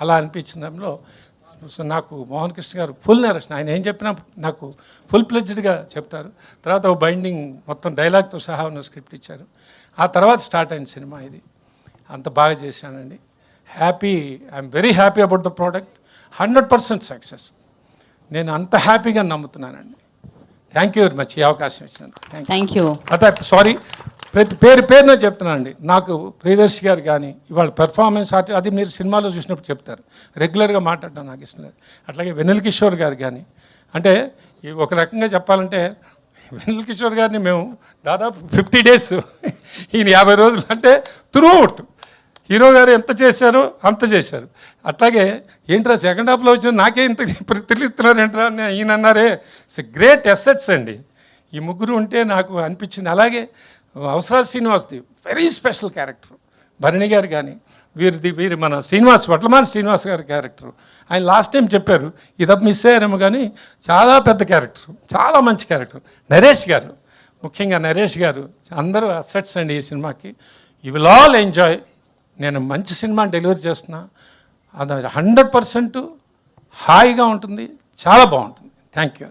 అలా అనిపించడంలో సో నాకు మోహన్ కృష్ణ గారు ఫుల్ నరేషన్, ఆయన ఏం చెప్పినా నాకు ఫుల్ ప్లెడ్జ్డ్గా చెప్తారు. తర్వాత ఒక బైండింగ్ మొత్తం డైలాగ్తో సహా ఉన్న స్క్రిప్ట్ ఇచ్చారు. ఆ తర్వాత స్టార్ట్ అయిన సినిమా ఇది. అంత బాగా చేశానండి. Happy, I'm very happy about the product. 100% success. నేను అంత హ్యాపీగా నమ్ముతున్నానండి. థ్యాంక్ యూ వెరీ మచ్ ఈ అవకాశం ఇచ్చినందుకు. Thank you. సారీ, ప్రతి పేరునే చెప్తున్నానండి. నాకు ప్రియదర్శి గారు కానీ ఇవాళ పెర్ఫార్మెన్స్ అది మీరు సినిమాలో చూసినప్పుడు చెప్తారు. రెగ్యులర్గా మాట్లాడడం నాకు ఇష్టం లేదు. అట్లాగే వెన్నెల కిషోర్ గారు కానీ, అంటే ఒక రకంగా చెప్పాలంటే వెన్నెల కిషోర్ గారిని మేము దాదాపు 50 days, ఈయన 50 రోజులు, అంటే త్రూ అవుట్ హీరో గారు ఎంత చేశారో అంత చేశారు. అట్లాగే ఏంట్రా సెకండ్ హాఫ్లో వచ్చి నాకే ఇంత తిరుగుతున్నారు ఏంట్రా అని ఈయన అన్నారే. ఇట్స్ గ్రేట్ ఎసెట్స్ అండి ఈ ముగ్గురు ఉంటే నాకు అనిపించింది. అలాగే అవసరాల శ్రీనివాస్ది very special character. Bharani garu కానీ వీరి మన శ్రీనివాస్, వడ్లమాన్ శ్రీనివాస్ గారి క్యారెక్టర్ ఆయన లాస్ట్ టైం చెప్పారు, ఇది మిస్ అయ్యారేమో కానీ చాలా పెద్ద క్యారెక్టర్, చాలా మంచి క్యారెక్టర్. నరేష్ గారు, ముఖ్యంగా నరేష్ గారు అందరూ అసెట్స్ అండి ఈ సినిమాకి. You will all enjoy. నేను మంచి సినిమాని డెలివరీ చేస్తున్నా. అది 100% హాయిగా ఉంటుంది, చాలా బాగుంటుంది. Thank you.